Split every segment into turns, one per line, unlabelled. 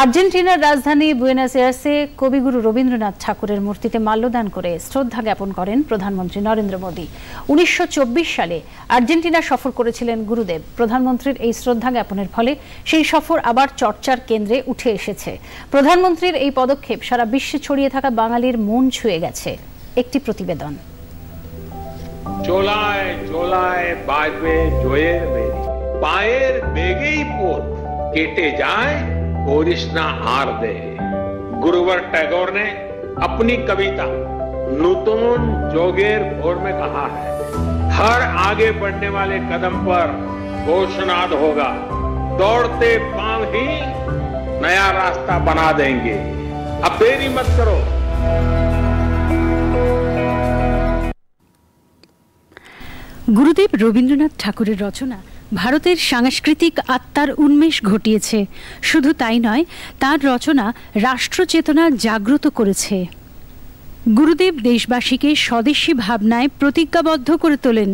আর্জেন্টিনার রাজধানী বুয়েনোস এয়ার্সে কবিগুরু রবীন্দ্রনাথ ঠাকুরের মূর্তিতে মাল্যদান করে শ্রদ্ধা জ্ঞাপন করেন প্রধানমন্ত্রী নরেন্দ্র মোদী। 1924 সালে আর্জেন্টিনা সফর করেছিলেন গুরুদেব। প্রধানমন্ত্রীর এই শ্রদ্ধা জ্ঞাপনের ফলে সেই সফর আবার চর্চার কেন্দ্রে উঠে এসেছে। প্রধানমন্ত্রীর এই পদক্ষেপ সারা বিশ্বে ছড়িয়ে থাকা বাঙালির মন ছুঁয়ে গেছে। একটি প্রতিবেদন।
চোলায় চোলায় বাজবে জয়ের বেরি, পায়ের বেগেই পথ কেটে যায় कोरिश ना हार दे। गुरुवर टैगोर ने अपनी कविता नूतन जोगेर भोर में कहा है, हर आगे बढ़ने वाले कदम पर घोषणाद होगा, दौड़ते पांव ही नया रास्ता बना देंगे, अब देरी मत करो।
গুরুদেব রবীন্দ্রনাথ ঠাকুরের রচনা ভারতের সাংস্কৃতিক আত্মার উন্মেষ ঘটিয়েছে। শুধু তাই নয়, তার রচনা রাষ্ট্রচেতনা জাগ্রত করেছে। গুরুদেব দেশবাসীকে স্বদেশী ভাবনায় প্রতিজ্ঞাবদ্ধ করে তোলেন।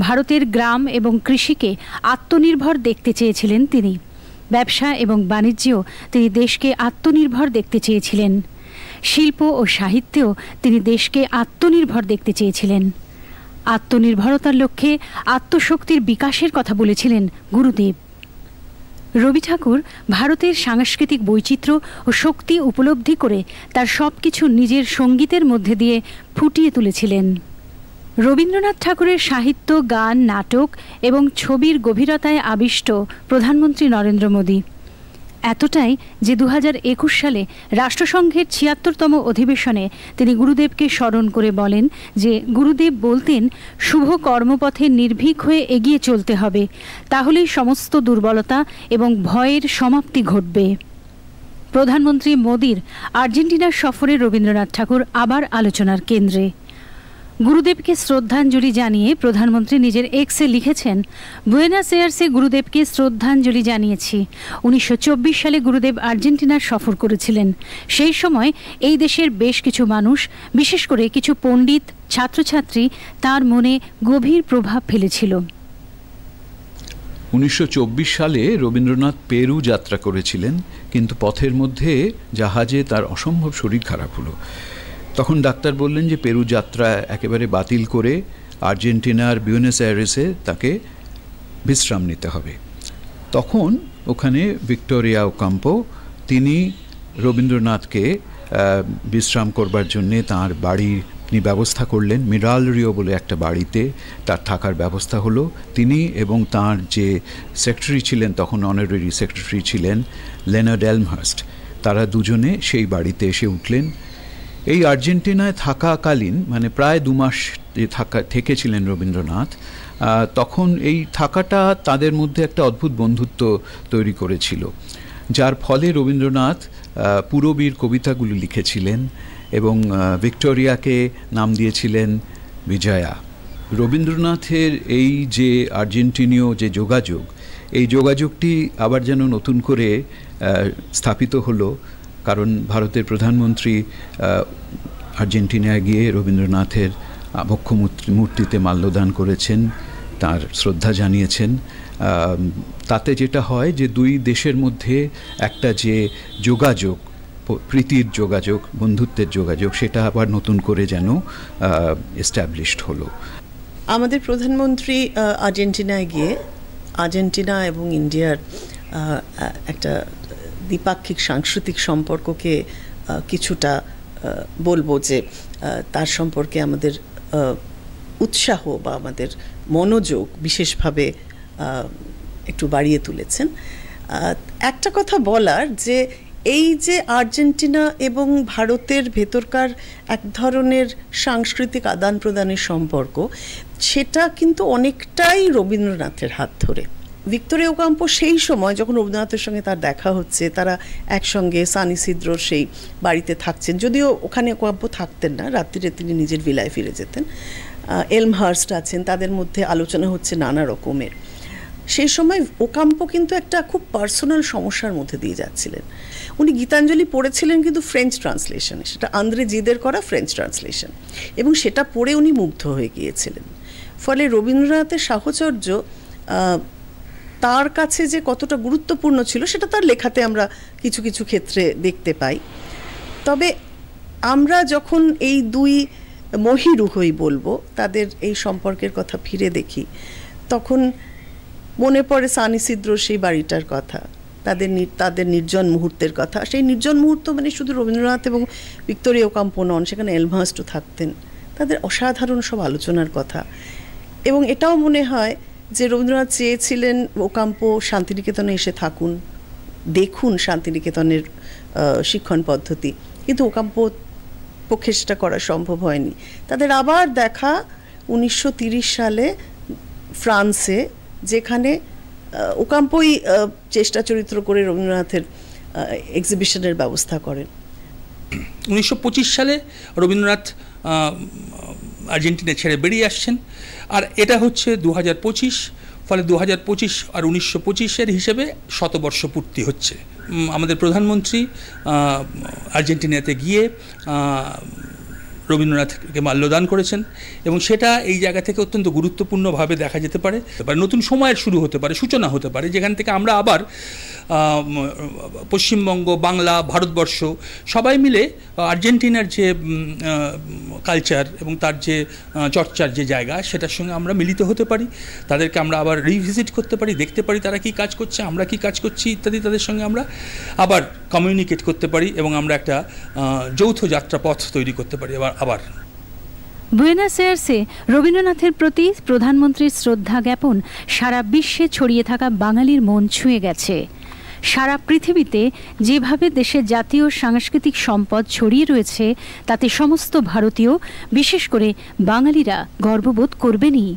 ভারতের গ্রাম এবং কৃষিকে আত্মনির্ভর দেখতে চেয়েছিলেন তিনি। ব্যবসা এবং বাণিজ্যেও তিনি দেশকে আত্মনির্ভর দেখতে চেয়েছিলেন। শিল্প ও সাহিত্যেও তিনি দেশকে আত্মনির্ভর দেখতে চেয়েছিলেন। আত্মনির্ভরতার লক্ষ্যে আত্মশক্তির বিকাশের কথা বলেছিলেন গুরুদেব। রবি ঠাকুর ভারতের সাংস্কৃতিক বৈচিত্র্য ও শক্তি উপলব্ধি করে তার সবকিছু নিজের সঙ্গীতের মধ্যে দিয়ে ফুটিয়ে তুলেছিলেন। রবীন্দ্রনাথ ঠাকুরের সাহিত্য, গান, নাটক এবং ছবির গভীরতায় আবিষ্ট প্রধানমন্ত্রী নরেন্দ্র মোদী। এতটাই যে 2021 সালে রাষ্ট্রসংঘের 76তম অধিবেশনে তিনি গুরুদেবকে স্মরণ করে বলেন যে গুরুদেব বলতেন, শুভ কর্মপথে নির্ভীক হয়ে এগিয়ে চলতে হবে, তাহলেই সমস্ত দুর্বলতা এবং ভয়ের সমাপ্তি ঘটবে। প্রধানমন্ত্রী মোদীর আর্জেন্টিনার সফরে রবীন্দ্রনাথ ঠাকুর আবার আলোচনার কেন্দ্রে। গুরুদেবকে শ্রদ্ধাঞ্জলি জানিয়ে প্রধানমন্ত্রী নিজের এক্সে লিখেছেন, বুয়েনোস এয়ার্সে গুরুদেবকে শ্রদ্ধাঞ্জলি জানিয়েছি। 1924 সালে গুরুদেব আর্জেন্টিনার সফর করেছিলেন। সেই সময় এই দেশের বেশ কিছু মানুষ, বিশেষ করে কিছু পণ্ডিত, ছাত্রছাত্রী তার মনে গভীর প্রভাব ফেলেছিল।
1924 সালে রবীন্দ্রনাথ পেরু যাত্রা করেছিলেন, কিন্তু পথের মধ্যে জাহাজে তার অসম্ভব শরীর খারাপ হলো। তখন ডাক্তার বললেন যে পেরু যাত্রা একেবারে বাতিল করে আর্জেন্টিনার বুয়েনোস এয়ারেসে তাকে বিশ্রাম নিতে হবে। তখন ওখানে ভিক্টোরিয়া ওকাম্পো তিনি রবীন্দ্রনাথকে বিশ্রাম করবার জন্যে তাঁর বাড়ির ব্যবস্থা করলেন। মিরালরিও বলে একটা বাড়িতে তার থাকার ব্যবস্থা হলো। তিনি এবং তাঁর যে সেক্রেটারি ছিলেন, তখন অনারারি সেক্রেটারি ছিলেন লেনার্ড এলমহার্স্ট, তারা দুজনে সেই বাড়িতে এসে উঠলেন। এই আর্জেন্টিনায় থাকাকালীন, মানে প্রায় 2 মাস থেকেছিলেন রবীন্দ্রনাথ, তখন এই থাকাটা তাদের মধ্যে একটা অদ্ভুত বন্ধুত্ব তৈরি করেছিল, যার ফলে রবীন্দ্রনাথ পুরবীর কবিতাগুলি লিখেছিলেন এবং ভিক্টোরিয়াকে নাম দিয়েছিলেন বিজয়া। রবীন্দ্রনাথের এই যে আর্জেন্টিনীয় যে যোগাযোগ, এই যোগাযোগটি আবার যেন নতুন করে স্থাপিত হলো, কারণ ভারতের প্রধানমন্ত্রী আর্জেন্টিনায় গিয়ে রবীন্দ্রনাথের আবক্ষ মূর্তিতে মাল্যদান করেছেন, তার শ্রদ্ধা জানিয়েছেন। তাতে যেটা হয় যে দুই দেশের মধ্যে একটা যে যোগাযোগ, প্রীতির যোগাযোগ, বন্ধুত্বের যোগাযোগ, সেটা আবার নতুন করে যেন এস্টাবলিশড হলো।
আমাদের প্রধানমন্ত্রী আর্জেন্টিনায় গিয়ে আর্জেন্টিনা এবং ইন্ডিয়ার একটা দ্বিপাক্ষিক সাংস্কৃতিক সম্পর্ককে কিছুটা বলবো যে তার সম্পর্কে আমাদের উৎসাহ বা আমাদের মনোযোগ বিশেষভাবে একটু বাড়িয়ে তুলেছেন। একটা কথা বলার যে এই যে আর্জেন্টিনা এবং ভারতের ভেতরকার এক ধরনের সাংস্কৃতিক আদান প্রদানের সম্পর্ক, সেটা কিন্তু অনেকটাই রবীন্দ্রনাথের হাত ধরে। ভিক্টোরিয়া ওকাম্পো সেই সময় যখন রবীন্দ্রনাথের সঙ্গে তার দেখা হচ্ছে, তারা একসঙ্গে সান ইসিদ্রোর সেই বাড়িতে থাকছেন, যদিও ওখানে ওকাম্পো থাকতেন না, রাত্রিরে তিনি নিজের ভিলায় ফিরে যেতেন। এলমহার্স্ট আছেন, তাদের মধ্যে আলোচনা হচ্ছে নানা রকমের। সেই সময় ওকাম্পো কিন্তু একটা খুব পার্সোনাল সমস্যার মধ্যে দিয়ে যাচ্ছিলেন। উনি গীতাঞ্জলি পড়েছিলেন কিন্তু ফ্রেঞ্চ ট্রান্সলেশনে, সেটা আন্দ্রে জিদের করা ফ্রেঞ্চ ট্রান্সলেশন, এবং সেটা পড়ে উনি মুগ্ধ হয়ে গিয়েছিলেন। ফলে রবীন্দ্রনাথের সাহচর্য তার কাছে যে কতটা গুরুত্বপূর্ণ ছিল সেটা তার লেখাতে আমরা কিছু কিছু ক্ষেত্রে দেখতে পাই। তবে আমরা যখন এই দুই মহিরুহই বলবো তাদের এই সম্পর্কের কথা ফিরে দেখি, তখন মনে পড়ে সান ইসিদ্রোর সেই বাড়িটার কথা, তাদের নির্জন মুহূর্তের কথা। সেই নির্জন মুহূর্ত মানে শুধু রবীন্দ্রনাথ এবং ভিক্টোরিয়া ওকাম্পো নন, সেখানে এলমহার্স্টও থাকতেন। তাদের অসাধারণ সব আলোচনার কথা। এবং এটাও মনে হয় যে রবীন্দ্রনাথ চেয়েছিলেন ওকাম্পো শান্তিনিকেতনে এসে থাকুন, দেখুন শান্তিনিকেতনের শিক্ষণ পদ্ধতি, কিন্তু ওকাম্পোর পক্ষে সেটা করা সম্ভব হয়নি। তাদের আবার দেখা 1930 সালে ফ্রান্সে, যেখানে ওকাম্পোই চেষ্টা চরিত্র করে রবীন্দ্রনাথের এক্সিবিশনের ব্যবস্থা করেন।
1925 সালে রবীন্দ্রনাথ আর্জেন্টিনা ছেড়ে বেরিয়ে আসছেন, আর এটা হচ্ছে 2025, ফলে 2025 আর 1925-এর হিসেবে শতবর্ষ পূর্তি হচ্ছে। আমাদের প্রধানমন্ত্রী আর্জেন্টিনাতে গিয়ে রবীন্দ্রনাথকে মাল্যদান করেছেন, এবং সেটা এই জায়গা থেকে অত্যন্ত গুরুত্বপূর্ণভাবে দেখা যেতে পারে। নতুন সময়ের শুরু হতে পারে, সূচনা হতে পারে, যেখান থেকে আমরা আবার পশ্চিমবঙ্গ, বাংলা, ভারতবর্ষ সবাই মিলে আর্জেন্টিনার যে কালচার এবং তার যে চর্চার যে জায়গা, সেটার সঙ্গে আমরা মিলিত হতে পারি। তাদেরকে আমরা আবার রিভিজিট করতে পারি, দেখতে পারি তারা কী কাজ করছে, আমরা কী কাজ করছি ইত্যাদি। তাদের সঙ্গে আমরা আবার কমিউনিকেট করতে পারি এবং আমরা একটা যৌথ যাত্রাপথ তৈরি করতে পারি আবার।
বুয়েনোস এয়ার্সে রবীন্দ্রনাথের প্রতি প্রধানমন্ত্রীর শ্রদ্ধা জ্ঞাপন সারা বিশ্বে ছড়িয়ে থাকা বাঙালির মন ছুঁয়ে গেছে। সারা পৃথিবীতে যেভাবে দেশের জাতীয় সাংস্কৃতিক সম্পদ ছড়িয়ে রয়েছে, তাতে সমস্ত ভারতীয়, বিশেষ করে বাঙালিরা গর্ববোধ করবেনই।